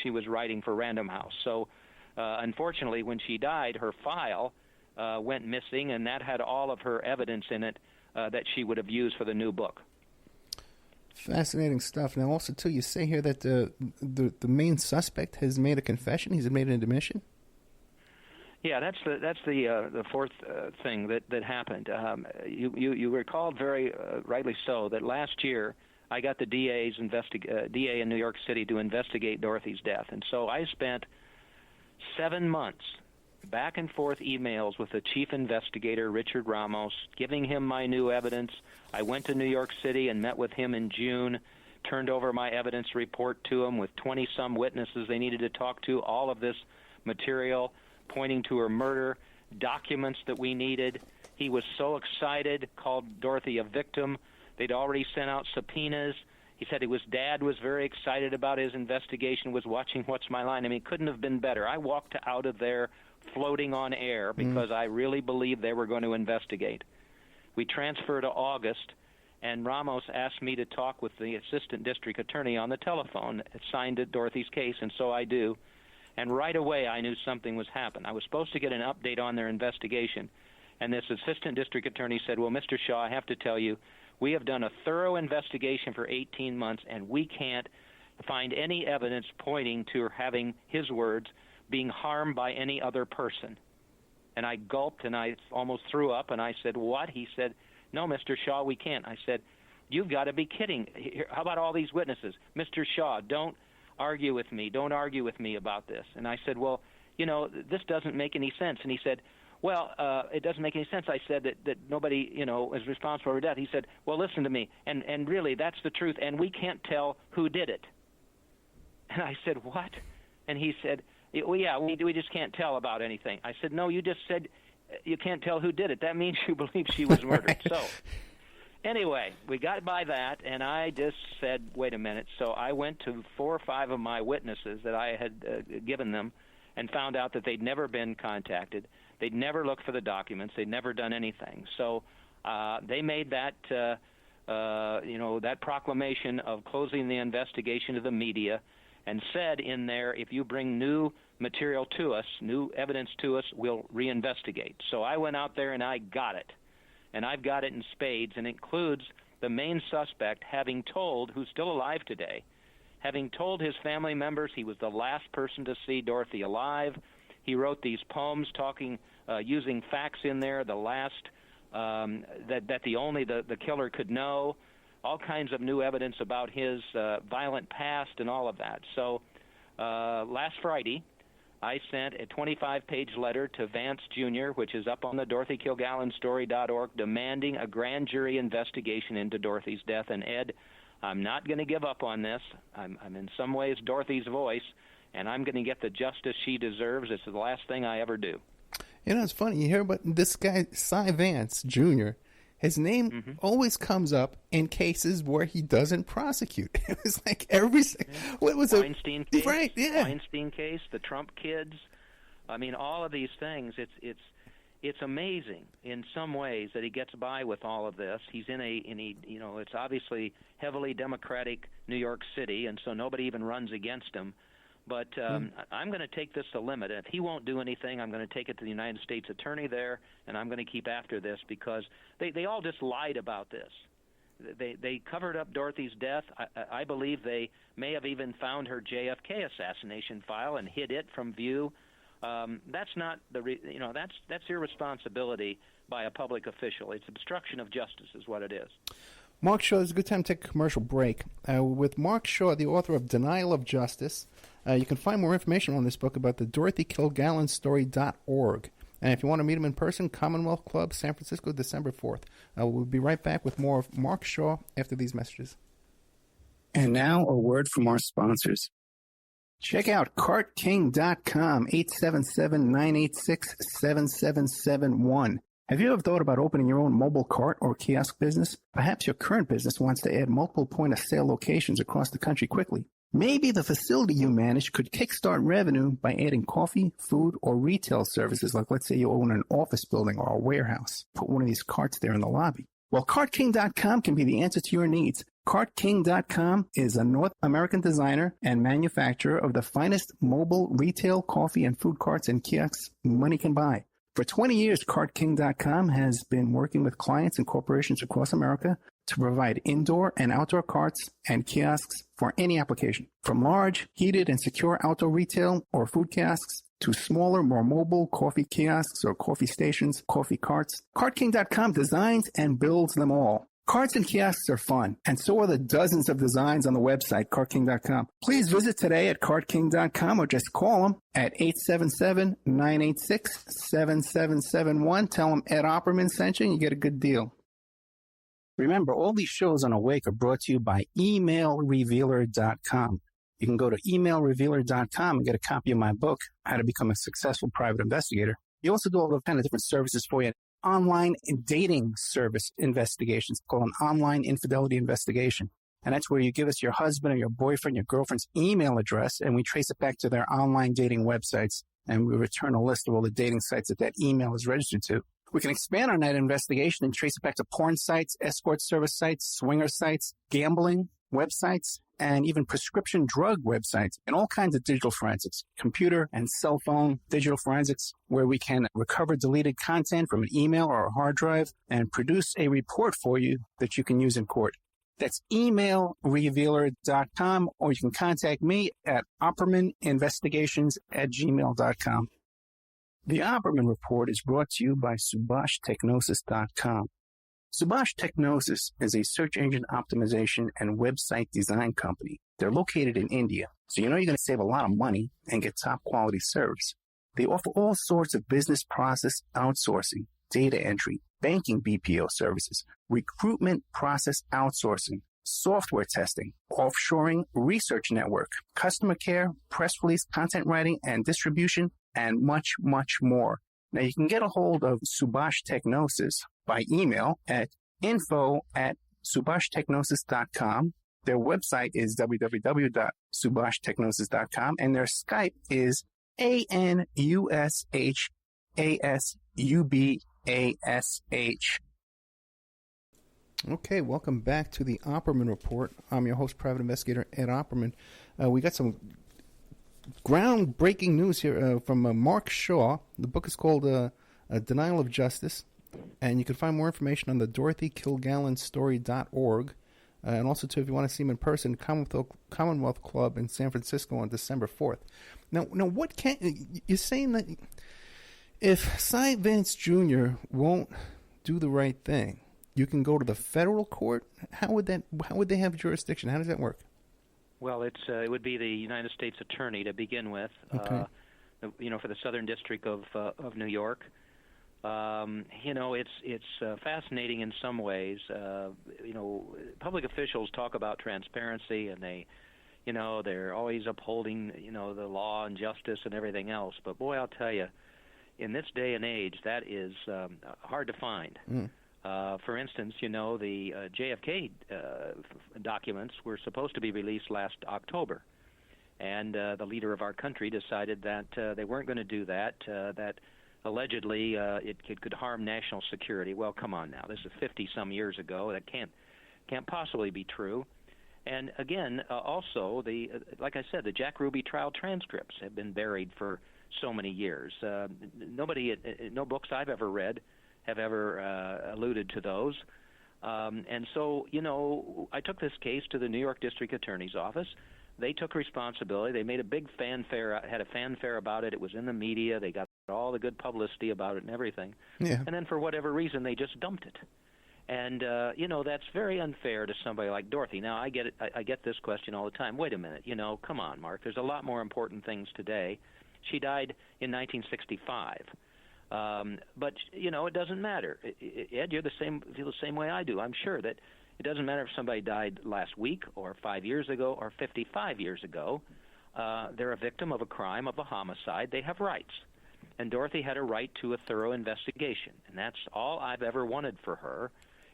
she was writing for Random House. So unfortunately, when she died, her file went missing, and that had all of her evidence in it that she would have used for the new book. Fascinating stuff. Now, also, too, you say here that the main suspect has made a confession. He's made an admission. Yeah, that's the fourth thing that happened. You recalled very rightly so that last year I got the DA in New York City to investigate Dorothy's death, and so I spent 7 months back and forth emails with the chief investigator, Richard Ramos, giving him my new evidence. I went to New York City and met with him in June, turned over my evidence report to him with 20-some witnesses they needed to talk to, all of this material pointing to her murder, documents that we needed. He was so excited, called Dorothy a victim. They'd already sent out subpoenas. He said Dad was very excited about his investigation, was watching What's My Line. I mean, it couldn't have been better. I walked out of there floating on air because I really believed they were going to investigate. We transferred to August, and Ramos asked me to talk with the assistant district attorney on the telephone, assigned to Dorothy's case, and so I do. And right away I knew something was happening. I was supposed to get an update on their investigation, and this assistant district attorney said, well, Mr. Shaw, I have to tell you, we have done a thorough investigation for 18 months, and we can't find any evidence pointing to her having, his words, being harmed by any other person. And I gulped, and I almost threw up, and I said, what? He said, no, Mr. Shaw, we can't. I said, you've got to be kidding. How about all these witnesses? Mr. Shaw, don't argue with me. Don't argue with me about this. And I said, well, this doesn't make any sense. And he said, well, it doesn't make any sense. I said that nobody, is responsible for her death. He said, well, listen to me, and really, that's the truth, and we can't tell who did it. And I said, what? And he said, well, yeah, we just can't tell about anything. I said, no, you just said you can't tell who did it. That means you believe she was murdered. So anyway, we got by that, and I just said, wait a minute. So I went to 4 or 5 of my witnesses that I had given them and found out that they'd never been contacted. They'd never looked for the documents. They'd never done anything. So they made that, that proclamation of closing the investigation to the media and said in there, if you bring new material to us, new evidence to us, we'll reinvestigate. So I went out there and I got it. And I've got it in spades, and includes the main suspect having told, who's still alive today, having told his family members he was the last person to see Dorothy alive. He wrote these poems talking, using facts in there, the last, that the killer could know, all kinds of new evidence about his violent past and all of that. So last Friday, I sent a 25-page letter to Vance Jr., which is up on the DorothyKilgallenStory.org, demanding a grand jury investigation into Dorothy's death. And Ed, I'm not going to give up on this. I'm in some ways Dorothy's voice, and I'm going to get the justice she deserves. It's the last thing I ever do. It's funny. You hear about this guy, Cy Vance Jr., his name always comes up in cases where he doesn't prosecute. It was like what was Weinstein case, right? Yeah, Weinstein case, the Trump kids. I mean, all of these things. It's amazing in some ways that he gets by with all of this. He's it's obviously heavily Democratic New York City, and so nobody even runs against him. But I'm going to take this to limit. If he won't do anything, I'm going to take it to the United States Attorney there, and I'm going to keep after this because they all just lied about this. They covered up Dorothy's death. I believe they may have even found her JFK assassination file and hid it from view. That's not that's irresponsibility by a public official. It's obstruction of justice is what it is. Mark Shaw, it's a good time to take a commercial break. With Mark Shaw, the author of Denial of Justice, you can find more information on this book about the DorothyKilgallenStory.org. And if you want to meet him in person, Commonwealth Club, San Francisco, December 4th. We'll be right back with more of Mark Shaw after these messages. And now a word from our sponsors. Check out CartKing.com, 877-986-7771. Have you ever thought about opening your own mobile cart or kiosk business? Perhaps your current business wants to add multiple point-of-sale locations across the country quickly. Maybe the facility you manage could kickstart revenue by adding coffee, food, or retail services, like let's say you own an office building or a warehouse. Put one of these carts there in the lobby. Well, CartKing.com can be the answer to your needs. CartKing.com is a North American designer and manufacturer of the finest mobile retail coffee and food carts and kiosks money can buy. For 20 years, CartKing.com has been working with clients and corporations across America to provide indoor and outdoor carts and kiosks for any application. From large, heated, and secure outdoor retail or food kiosks to smaller, more mobile coffee kiosks or coffee stations, coffee carts, CartKing.com designs and builds them all. Carts and kiosks are fun, and so are the dozens of designs on the website, CartKing.com. Please visit today at CartKing.com or just call them at 877-986-7771. Tell them Ed Opperman sent you and you get a good deal. Remember, all these shows on Awake are brought to you by EmailRevealer.com. You can go to emailrevealer.com and get a copy of my book, How to Become a Successful Private Investigator. You also do all the kind of different services for you. Online dating service investigations called an online infidelity investigation. And that's where you give us your husband or your boyfriend, your girlfriend's email address, and we trace it back to their online dating websites, and we return a list of all the dating sites that email is registered to. We can expand on that investigation and trace it back to porn sites, escort service sites, swinger sites, gambling websites, and even prescription drug websites, and all kinds of digital forensics, computer and cell phone digital forensics, where we can recover deleted content from an email or a hard drive and produce a report for you that you can use in court. That's emailrevealer.com, or you can contact me at oppermaninvestigations@gmail.com. The Opperman Report is brought to you by SubhashTechnosis.com. Subash Technosis is a search engine optimization and website design company. They're located in India, so you know you're going to save a lot of money and get top quality service. They offer all sorts of business process outsourcing, data entry, banking BPO services, recruitment process outsourcing, software testing, offshoring, research network, customer care, press release, content writing and distribution, and much, much more. Now, you can get a hold of Subash Technosis by email at info@subashtechnosis.com. Their website is www.subashtechnosis.com, and their Skype is ANUSHASUBASH. Okay, welcome back to the Opperman Report. I'm your host, Private Investigator Ed Opperman. We got some groundbreaking news here from Mark Shaw. The book is called Denial of Justice, and you can find more information on the DorothyKilgallenStory.org. And also, too, if you want to see him in person, Commonwealth Club in San Francisco on December 4th. Now, what can you're saying that if Cy Vance Jr. won't do the right thing, you can go to the federal court? How would they have jurisdiction? How does that work? Well, it would be the United States Attorney to begin with. Okay. For the Southern District of New York. It's fascinating in some ways. Public officials talk about transparency, and they're always upholding, the law and justice and everything else. But boy, I'll tell you, in this day and age, that is hard to find. For instance, the JFK documents were supposed to be released last October, and the leader of our country decided that they weren't going to do that, that allegedly it could harm national security. Well, come on now. This is 50-some years ago. That can't possibly be true. And again, also, like I said, the Jack Ruby trial transcripts have been buried for so many years. No books I've ever read have ever alluded to those. And so, I took this case to the New York District Attorney's Office. They took responsibility. They made a big fanfare, had a fanfare about it. It was in the media. They got all the good publicity about it and everything. Yeah. And then for whatever reason, they just dumped it. And, that's very unfair to somebody like Dorothy. Now, I get it. I get this question all the time. Wait a minute. Come on, Mark. There's a lot more important things today. She died in 1965. But it doesn't matter. Ed, feel the same way I do. I'm sure that it doesn't matter if somebody died last week or 5 years ago or 55 years ago. They're a victim of a crime, of a homicide. They have rights. And Dorothy had a right to a thorough investigation. And that's all I've ever wanted for her,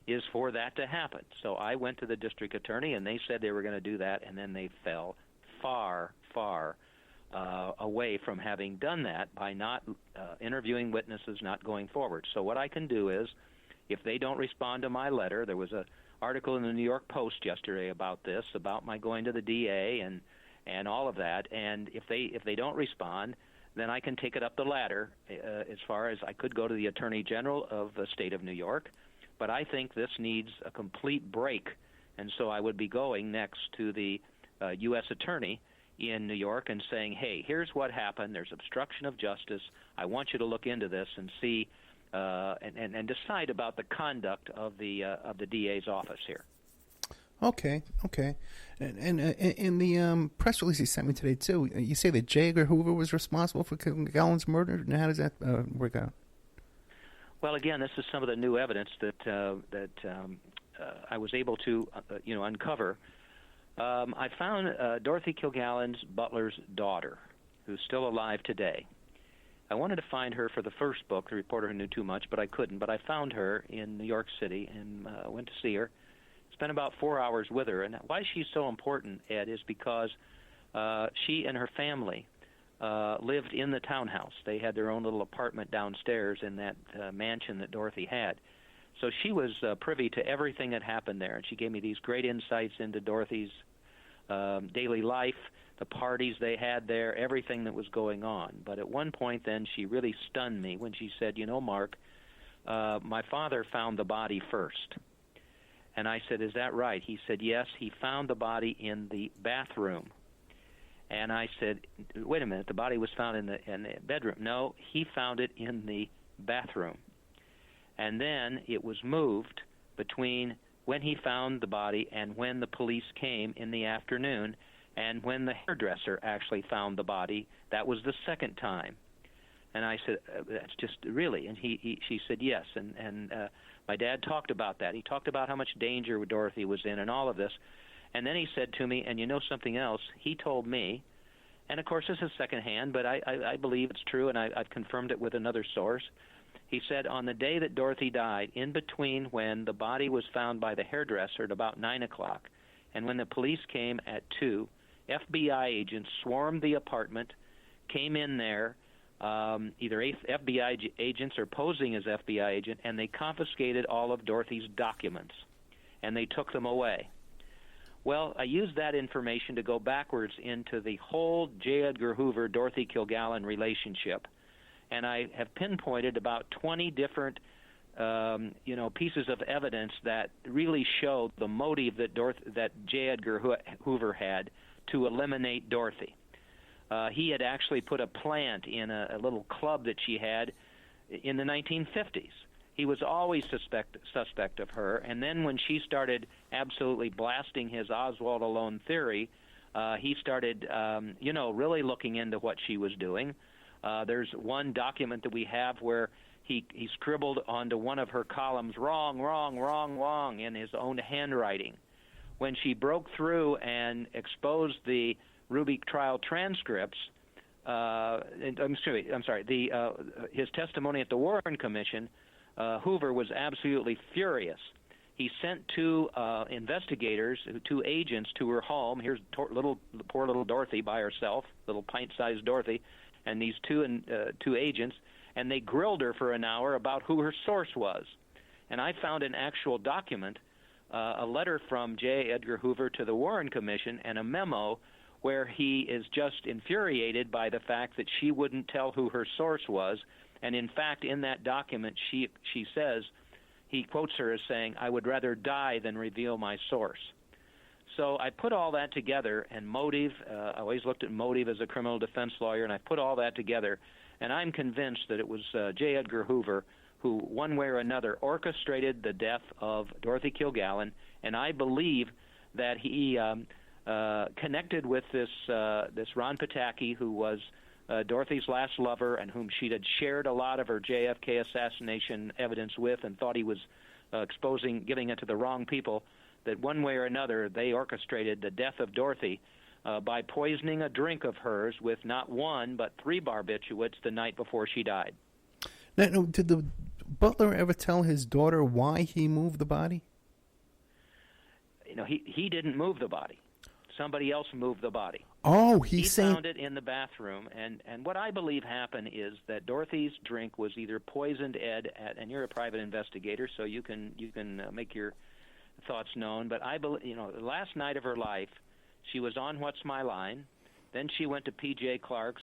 is for that to happen. So I went to the district attorney, and they said they were going to do that, and then they fell far, far away from having done that by not interviewing witnesses, not going forward. So what I can do is, If they don't respond to my letter, there was an article in the New York Post yesterday about this, about my going to the DA and all of that. And if they don't respond, then I can take it up the ladder as far as I could go to the Attorney General of the state of New York. But I think this needs a complete break, and so I would be going next to the U.S. Attorney in New York and saying, hey, here's what happened. There's obstruction of justice. I want you to look into this and see and decide about the conduct of the DA's office here. Okay. And in the press release you sent me today, too, you say that J. Edgar Hoover was responsible for Kilgallen's murder. Now, how does that work out? Well, again, this is some of the new evidence that I was able to, uncover. I found Dorothy Kilgallen's butler's daughter, who's still alive today. I wanted to find her for the first book, The Reporter Who Knew Too Much, but I couldn't. But I found her in New York City and went to see her. Spent about 4 hours with her. And why she's so important, Ed, is because she and her family lived in the townhouse. They had their own little apartment downstairs in that mansion that Dorothy had. So she was privy to everything that happened there, and she gave me these great insights into Dorothy's daily life, the parties they had there, everything that was going on. But at one point then she really stunned me when she said, Mark, my father found the body first. And I said, is that right? He said, yes, he found the body in the bathroom. And I said, wait a minute, the body was found in the bedroom. No, he found it in the bathroom. And then it was moved between when he found the body and when the police came in the afternoon, and when the hairdresser actually found the body, that was the second time. And I said, that's just really? And she said yes. And my dad talked about that. He talked about how much danger Dorothy was in and all of this. And then he said to me, and you know something else, he told me, and of course this is secondhand, but I believe it's true, and I've confirmed it with another source. He said on the day that Dorothy died, in between when the body was found by the hairdresser at about 9 o'clock and when the police came at 2, FBI agents swarmed the apartment, came in there, either FBI agents or posing as FBI agent, and they confiscated all of Dorothy's documents, and they took them away. Well, I used that information to go backwards into the whole J. Edgar Hoover, Dorothy Kilgallen relationship, and I have pinpointed about 20 different pieces of evidence that really show the motive that J. Edgar Hoover had to eliminate Dorothy. He had actually put a plant in a little club that she had in the 1950s. He was always suspect of her, and then when she started absolutely blasting his Oswald alone theory, he started, really looking into what she was doing. There's one document that we have where he scribbled onto one of her columns, wrong, wrong, wrong, wrong, in his own handwriting. When she broke through and exposed the Ruby trial transcripts, his testimony at the Warren Commission, Hoover was absolutely furious. He sent 2 investigators, 2 agents to her home. Here's poor little Dorothy by herself, little pint-sized Dorothy, and these 2 agents, and they grilled her for an hour about who her source was. And I found an actual document, a letter from J. Edgar Hoover to the Warren Commission, and a memo where he is just infuriated by the fact that she wouldn't tell who her source was. And in fact, in that document, she says, he quotes her as saying, I would rather die than reveal my source. So I put all that together, and motive, I always looked at motive as a criminal defense lawyer, and I put all that together, and I'm convinced that it was J. Edgar Hoover who, one way or another, orchestrated the death of Dorothy Kilgallen, and I believe that he connected with this Ron Pataki, who was Dorothy's last lover and whom she had shared a lot of her JFK assassination evidence with and thought he was giving it to the wrong people, that one way or another they orchestrated the death of Dorothy by poisoning a drink of hers with not 1 but 3 barbiturates the night before she died. Now, did the butler ever tell his daughter why he moved the body? He didn't move the body. Somebody else moved the body. Oh, he he's saying found it in the bathroom, and what I believe happened is that Dorothy's drink was either poisoned Ed and you're a private investigator, so you can make your thoughts known. But I believe, the last night of her life, she was on What's My Line. Then she went to P.J. Clark's